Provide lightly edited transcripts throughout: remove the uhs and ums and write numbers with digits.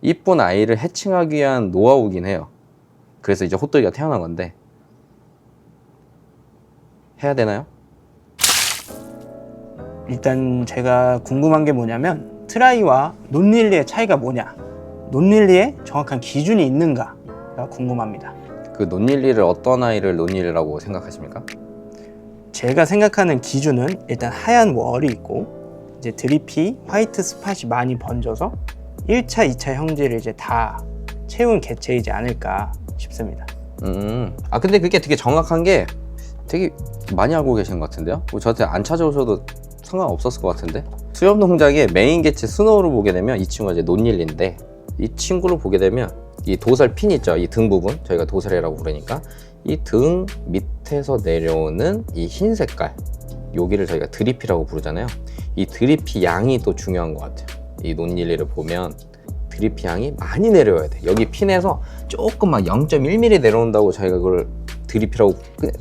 이쁜 아이를 해칭하기 위한 노하우긴 해요. 그래서 이제 호떡이가 태어난 건데 해야 되나요? 일단 제가 궁금한 게 뭐냐면 트라이와 논릴리의 차이가 뭐냐, 논릴리의 정확한 기준이 있는가가 궁금합니다. 그 논릴리를 어떤 아이를 논릴리라고 생각하십니까? 제가 생각하는 기준은 일단 하얀 월이 있고 이제 드리피, 화이트 스팟이 많이 번져서 1차, 2차 형질을 이제 다 채운 개체이지 않을까 싶습니다. 근데 그게 되게 정확한 게 되게 많이 알고 계신 것 같은데요? 뭐 저한테 안 찾아오셔도 상관없었을 것 같은데? 수염 농장의 메인 개체 스노우를 보게 되면 이 친구가 이제 논릴리인데, 이 친구를 보게 되면 이 도살 핀 있죠? 이 등 부분, 저희가 도살이라고 부르니까 이 등 밑에서 내려오는 이 흰 색깔, 여기를 저희가 드리피라고 부르잖아요. 이 드리피 양이 또 중요한 것 같아요. 이 논릴리를 보면 드리피 양이 많이 내려와야 돼. 여기 핀에서 조금 막 0.1mm 내려온다고 저희가 그걸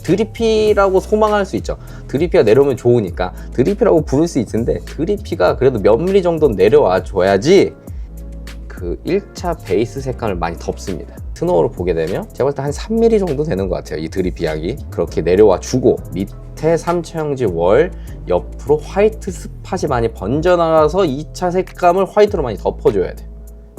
드리피라고 소망할 수 있죠. 드리피가 내려오면 좋으니까 드리피라고 부를 수 있는데, 드리피가 그래도 몇 미리 정도 내려와 줘야지 그 1차 베이스 색감을 많이 덮습니다. 스노우를 보게 되면 제가 봤을 때 한 3mm 정도 되는 것 같아요. 이 드리피 양이 그렇게 내려와 주고, 밑에 3차 형질 월 옆으로 화이트 스팟이 많이 번져나가서 2차 색감을 화이트로 많이 덮어줘야 돼.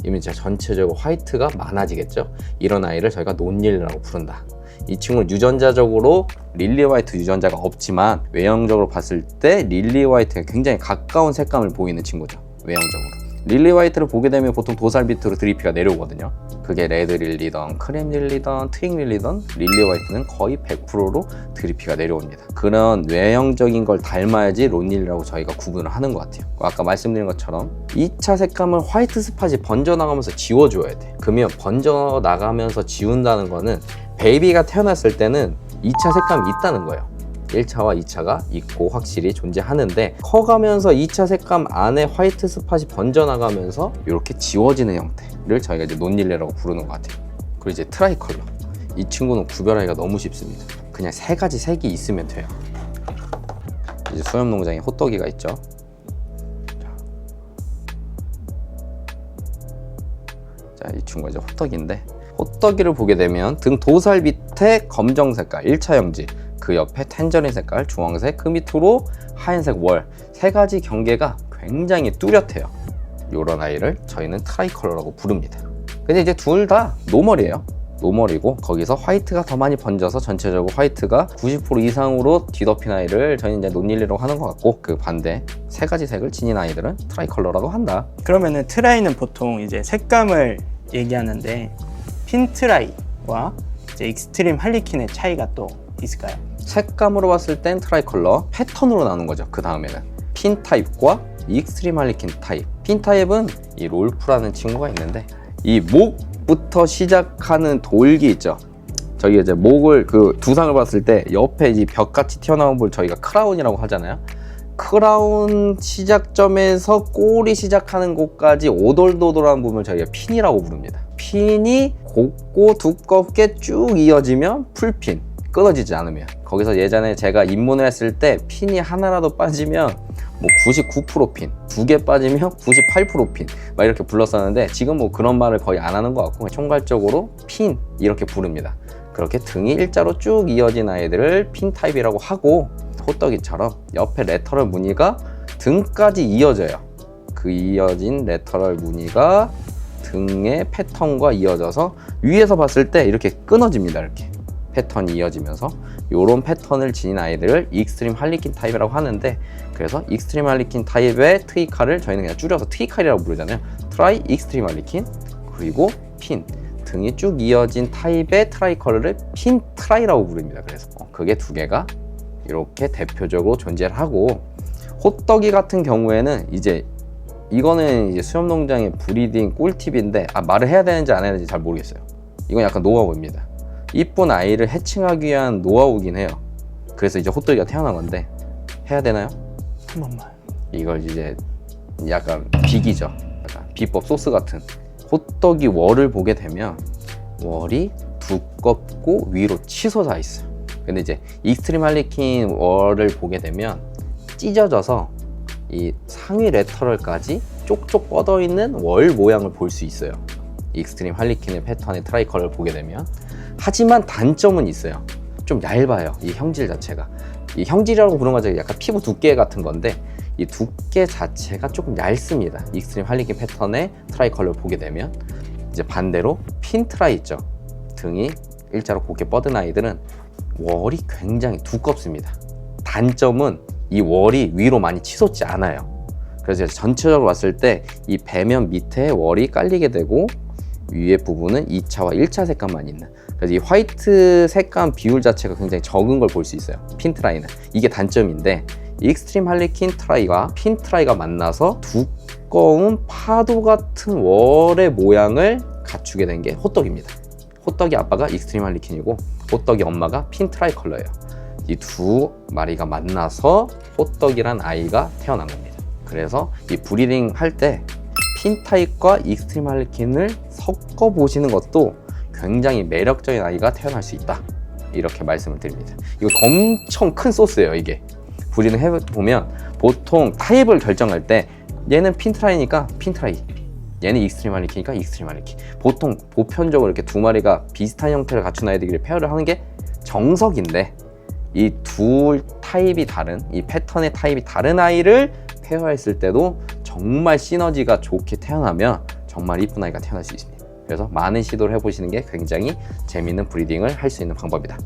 이면 진짜 전체적으로 화이트가 많아지겠죠. 이런 아이를 저희가 논릴리라고 부른다. 이 친구는 유전자적으로 릴리 화이트 유전자가 없지만 외형적으로 봤을 때 릴리 화이트가 굉장히 가까운 색감을 보이는 친구죠. 외형적으로 릴리 화이트를 보게 되면 보통 도살 밑으로 드리피가 내려오거든요. 그게 레드 릴리던 크림 릴리던 트윙 릴리던 릴리 화이트는 거의 100%로 드리피가 내려옵니다. 그런 외형적인 걸 닮아야지 논릴리라고 저희가 구분을 하는 것 같아요. 아까 말씀드린 것처럼 2차 색감을 화이트 스팟이 번져나가면서 지워줘야 돼. 그러면 번져나가면서 지운다는 거는 베이비가 태어났을 때는 2차 색감이 있다는 거예요. 1차와 2차가 있고 확실히 존재하는데, 커가면서 2차 색감 안에 화이트 스팟이 번져나가면서 이렇게 지워지는 형태를 저희가 이제 논릴리라고 부르는 것 같아요. 그리고 이제 트라이 컬러, 이 친구는 구별하기가 너무 쉽습니다. 그냥 3가지 색이 있으면 돼요. 이제 수염 농장에 호떡이가 있죠. 자, 이 친구가 이제 호떡인데, 호떡이를 보게 되면 등 도살 밑에 검정 색깔 1차 형질, 그 옆에 텐저린 색깔 주황색, 그 밑으로 하얀색 월, 3가지 경계가 굉장히 뚜렷해요. 이런 아이를 저희는 트라이 컬러라고 부릅니다. 근데 이제 둘 다 노멀이에요. 노멀이고 거기서 화이트가 더 많이 번져서 전체적으로 화이트가 90% 이상으로 뒤덮인 아이를 저희는 이제 논릴리라고 하는 것 같고, 그 반대 3가지 색을 지닌 아이들은 트라이 컬러라고 한다. 그러면은 트라이는 보통 이제 색감을 얘기하는데 핀 트라이와 이제 익스트림 할리퀸의 차이가 또 있을까요? 색감으로 봤을 땐 트라이 컬러, 패턴으로 나눈 거죠. 그 다음에는 핀 타입과 익스트림 할리퀸 타입. 핀 타입은 이 롤프라는 친구가 있는데, 이 목부터 시작하는 돌기 있죠. 저희가 이제 목을 그 두상을 봤을 때 옆에 이 벽같이 튀어나온 걸 저희가 크라운이라고 하잖아요. 크라운 시작점에서 꼬리 시작하는 곳까지 오돌도돌한 부분을 저희가 핀이라고 부릅니다. 핀이 곱고 두껍게 쭉 이어지면 풀핀, 끊어지지 않으면. 거기서 예전에 제가 입문을 했을 때 핀이 하나라도 빠지면 뭐 99% 핀, 2개 빠지면 98% 핀, 막 이렇게 불렀었는데, 지금 뭐 그런 말을 거의 안 하는 것 같고 총괄적으로 핀 이렇게 부릅니다. 그렇게 등이 일자로 쭉 이어진 아이들을 핀 타입이라고 하고, 호떡이처럼 옆에 레터럴 무늬가 등까지 이어져요. 그 이어진 레터럴 무늬가 등의 패턴과 이어져서 위에서 봤을 때 이렇게 끊어집니다. 이렇게 패턴이 이어지면서 이런 패턴을 지닌 아이들을 익스트림 할리퀸 타입이라고 하는데, 그래서 익스트림 할리퀸 타입의 트이칼을 저희는 그냥 줄여서 트이칼이라고 부르잖아요. 트라이 익스트림 할리퀸, 그리고 핀, 등이 쭉 이어진 타입의 트라이 컬러를 핀 트라이라고 부릅니다. 그래서 그게 2개가 이렇게 대표적으로 존재를 하고, 호떡이 같은 경우에는 이거는 이제 수염농장의 브리딩 꿀팁인데, 말을 해야 되는지 안 해야 되는지 잘 모르겠어요. 이건 약간 노하우입니다. 이쁜 아이를 해칭하기 위한 노하우긴 해요. 그래서 이제 호떡이가 태어난 건데 해야 되나요? 한 번만. 이걸 이제 약간 비기죠. 약간 비법 소스 같은. 호떡이 월을 보게 되면 월이 두껍고 위로 치솟아 있어요. 근데 이제 익스트림 할리퀸 월을 보게 되면 찢어져서 이 상위 레터럴까지 쪽쪽 뻗어 있는 월 모양을 볼 수 있어요. 익스트림 할리퀸의 패턴의 트라이컬러를 보게 되면. 하지만 단점은 있어요. 좀 얇아요, 이 형질 자체가. 이 형질이라고 부르는 거 약간 피부 두께 같은 건데, 이 두께 자체가 조금 얇습니다. 익스트림 할리퀸 패턴의 트라이컬러를 보게 되면. 이제 반대로 핀 트라이 있죠, 등이 일자로 곱게 뻗은 아이들은 월이 굉장히 두껍습니다. 단점은 이 월이 위로 많이 치솟지 않아요. 그래서 전체적으로 봤을 때 이 배면 밑에 월이 깔리게 되고 위에 부분은 2차와 1차 색감만 있는, 그래서 이 화이트 색감 비율 자체가 굉장히 적은 걸 볼 수 있어요, 핀 트라이는. 이게 단점인데, 익스트림 할리퀸 트라이와 핀 트라이가 만나서 두꺼운 파도 같은 월의 모양을 갖추게 된 게 호떡입니다. 호떡이 아빠가 익스트림 할리퀸이고 호떡이 엄마가 핀 트라이 컬러예요. 이 두 마리가 만나서 호떡이란 아이가 태어난 겁니다. 그래서 이 브리딩 할 때 핀 타입과 익스트림 할리퀸을 섞어 보시는 것도 굉장히 매력적인 아이가 태어날 수 있다, 이렇게 말씀을 드립니다. 이거 엄청 큰 소스예요. 이게 브리딩 해보면 보통 타입을 결정할 때 얘는 핀 트라이니까 핀 트라이, 얘는 익스트림 할리퀸이니까 익스트림 할리퀸, 보통 보편적으로 이렇게 두 마리가 비슷한 형태를 갖춘 아이들끼리 페어를 하는 게 정석인데, 이 둘 타입이 다른, 이 패턴의 타입이 다른 아이를 페어했을 때도 정말 시너지가 좋게 태어나면 정말 이쁜 아이가 태어날 수 있습니다. 그래서 많은 시도를 해보시는 게 굉장히 재미있는 브리딩을 할 수 있는 방법이다.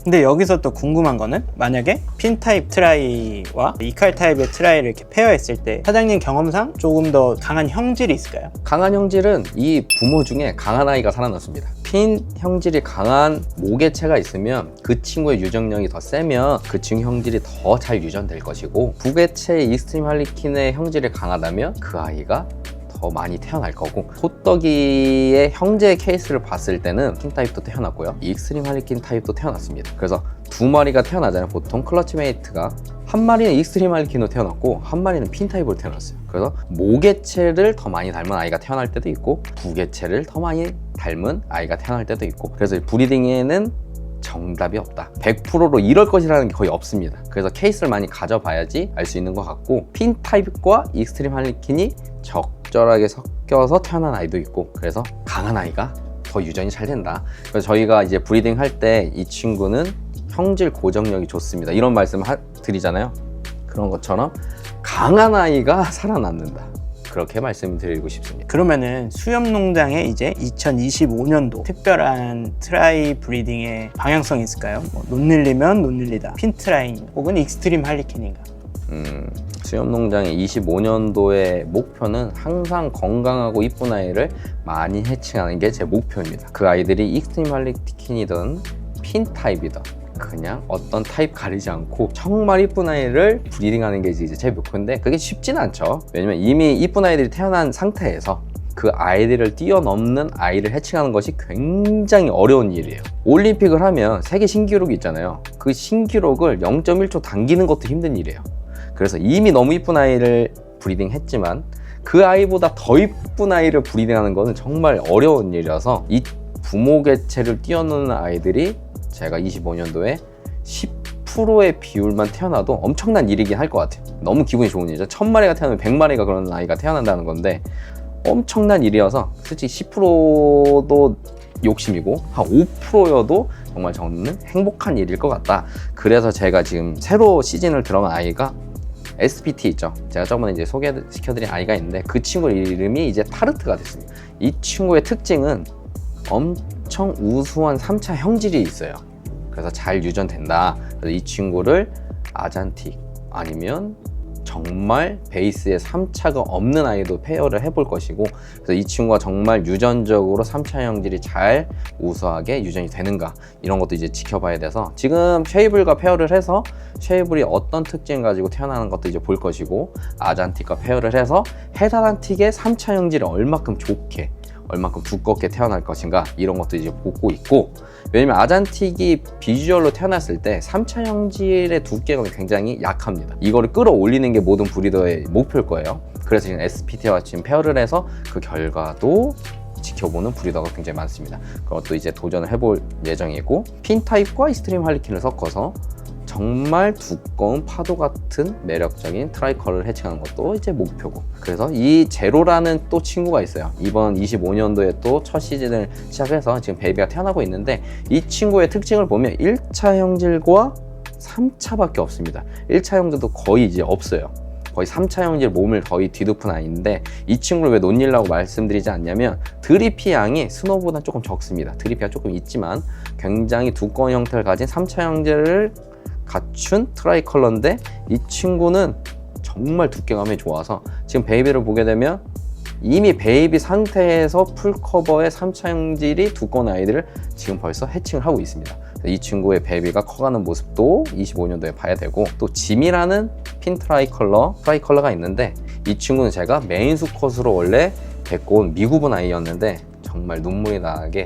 근데 여기서 또 궁금한 거는, 만약에 핀 타입 트라이와 이칼 타입의 트라이를 이렇게 페어했을 때 사장님 경험상 조금 더 강한 형질이 있을까요? 강한 형질은 이 부모 중에 강한 아이가 살아났습니다. 핀 형질이 강한 모개체가 있으면 그 친구의 유전력이 더 세면 그 친구 형질이 더 잘 유전될 것이고, 부개체의 익스트림 할리퀸의 형질이 강하다면 그 아이가 더 많이 태어날 거고, 호떡이의 형제 케이스를 봤을 때는 핀 타입도 태어났고요, 익스트림 할리퀸 타입도 태어났습니다. 그래서 두 마리가 태어나잖아요. 보통 클러치메이트가 한 마리는 익스트림 할리퀸으로 태어났고 한 마리는 핀 타입으로 태어났어요. 그래서 모개체를 더 많이 닮은 아이가 태어날 때도 있고 부개체를 더 많이 닮은 아이가 태어날 때도 있고, 그래서 브리딩에는 정답이 없다, 100%로 이럴 것이라는 게 거의 없습니다. 그래서 케이스를 많이 가져봐야지 알 수 있는 것 같고, 핀 타입과 익스트림 할리퀸이 적절하게 섞여서 태어난 아이도 있고, 그래서 강한 아이가 더 유전이 잘 된다. 그래서 저희가 이제 브리딩 할 때 이 친구는 형질 고정력이 좋습니다, 이런 말씀 드리잖아요. 그런 것처럼 강한 아이가 살아남는다, 그렇게 말씀드리고 싶습니다. 그러면은 수협농장에 이제 2025년도 특별한 트라이 브리딩의 방향성이 있을까요? 뭐 논릴리면 논릴리다, 핀 트라이 혹은 익스트림 할리퀸인가? 수협농장의 25년도의 목표는 항상 건강하고 이쁜 아이를 많이 해칭하는 게 제 목표입니다. 그 아이들이 익스트림 할리퀸이든 핀 타입이든 그냥 어떤 타입 가리지 않고 정말 이쁜 아이를 브리딩하는 게 이제 제 목표인데, 그게 쉽진 않죠. 왜냐면 이미 이쁜 아이들이 태어난 상태에서 그 아이들을 뛰어넘는 아이를 해칭하는 것이 굉장히 어려운 일이에요. 올림픽을 하면 세계 신기록이 있잖아요. 그 신기록을 0.1초 당기는 것도 힘든 일이에요. 그래서 이미 너무 이쁜 아이를 브리딩 했지만 그 아이보다 더 이쁜 아이를 브리딩하는 거는 정말 어려운 일이라서, 이 부모 개체를 뛰어넘는 아이들이 제가 25년도에 10%의 비율만 태어나도 엄청난 일이긴 할 것 같아요. 너무 기분이 좋은 일이죠. 1000마리가 태어나면 100마리가 그런 아이가 태어난다는 건데 엄청난 일이어서, 솔직히 10%도 욕심이고 한 5%여도 정말 저는 행복한 일일 것 같다. 그래서 제가 지금 새로 시즌을 들어간 아이가 SPT 있죠. 제가 저번에 이제 소개시켜드린 아이가 있는데 그 친구 이름이 이제 타르트가 됐습니다. 이 친구의 특징은 엄청 우수한 3차 형질이 있어요. 그래서 잘 유전된다. 그래서 이 친구를 아잔틱 아니면 정말 베이스에 3차가 없는 아이도 페어를 해볼 것이고, 그래서 이 친구가 정말 유전적으로 3차 형질이 잘 우수하게 유전이 되는가, 이런 것도 이제 지켜봐야 돼서, 지금 쉐이블과 페어를 해서 쉐이블이 어떤 특징을 가지고 태어나는 것도 이제 볼 것이고, 아잔틱과 페어를 해서 해당한 틱의 3차 형질이 얼마큼 좋게, 얼마큼 두껍게 태어날 것인가, 이런 것도 이제 보고 있고, 왜냐면 아잔틱이 비주얼로 태어났을 때 3차 형질의 두께가 굉장히 약합니다. 이거를 끌어올리는 게 모든 브리더의 목표일 거예요. 그래서 지금 SPT와 지금 페어를 해서 그 결과도 지켜보는 브리더가 굉장히 많습니다. 그것도 이제 도전을 해볼 예정이고, 핀 타입과 익스트림 할리퀸을 섞어서 정말 두꺼운 파도 같은 매력적인 트라이컬러를 해칭하는 것도 이제 목표고, 그래서 이 제로라는 또 친구가 있어요. 이번 25년도에 또 첫 시즌을 시작해서 지금 베이비가 태어나고 있는데, 이 친구의 특징을 보면 1차 형질과 3차밖에 없습니다. 1차 형질도 거의 이제 없어요. 거의 3차 형질 몸을 거의 뒤덮은 아이인데, 이 친구를 왜 논일라고 말씀드리지 않냐면 드리피 양이 스노보다 조금 적습니다. 드리피가 조금 있지만 굉장히 두꺼운 형태를 가진 3차 형질을 갖춘 트라이컬러인데, 이 친구는 정말 두께감이 좋아서 지금 베이비를 보게 되면 이미 베이비 상태에서 풀커버의 3차 형질이 두꺼운 아이들을 지금 벌써 해칭을 하고 있습니다. 이 친구의 베이비가 커가는 모습도 25년도에 봐야 되고, 또 짐이라는 핀 트라이컬러가 있는데, 이 친구는 제가 메인 수컷으로 원래 데리고 온 미구분 아이였는데 정말 눈물이 나게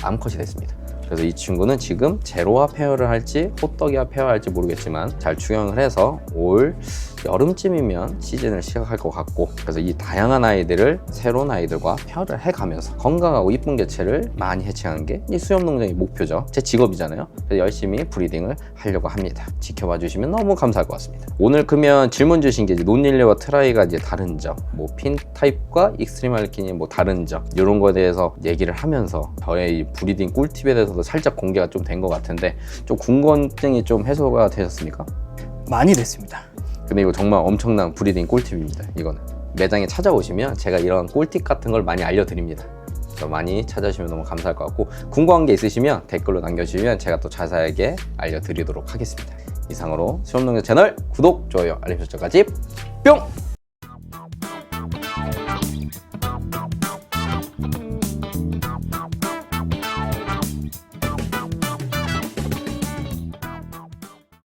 암컷이 됐습니다. 그래서 이 친구는 지금 제로와 페어를 할지 호떡이와 페어할지 모르겠지만 잘 추경을 해서 올 여름쯤이면 시즌을 시작할 것 같고, 그래서 이 다양한 아이들을 새로운 아이들과 페어를 해가면서 건강하고 이쁜 개체를 많이 해칭하는 게 이 수협농장의 목표죠. 제 직업이잖아요. 그래서 열심히 브리딩을 하려고 합니다. 지켜봐 주시면 너무 감사할 것 같습니다. 오늘 그러면 질문 주신 게 이제 논릴레와 트라이가 이제 다른 점, 뭐 핀 타입과 익스트림 알키니 뭐 다른 점, 이런 거에 대해서 얘기를 하면서 저의 이 브리딩 꿀팁에 대해서도 살짝 공개가 좀 된 것 같은데, 좀 궁금증이 좀 해소가 되셨습니까? 많이 됐습니다. 근데 이거 정말 엄청난 브리딩 꿀팁입니다. 이거는 매장에 찾아오시면 제가 이런 꿀팁 같은 걸 많이 알려드립니다. 그래서 많이 찾아주시면 너무 감사할 것 같고, 궁금한 게 있으시면 댓글로 남겨주시면 제가 또 자세하게 알려드리도록 하겠습니다. 이상으로 수협농장 채널 구독, 좋아요, 알림 설정까지 뿅!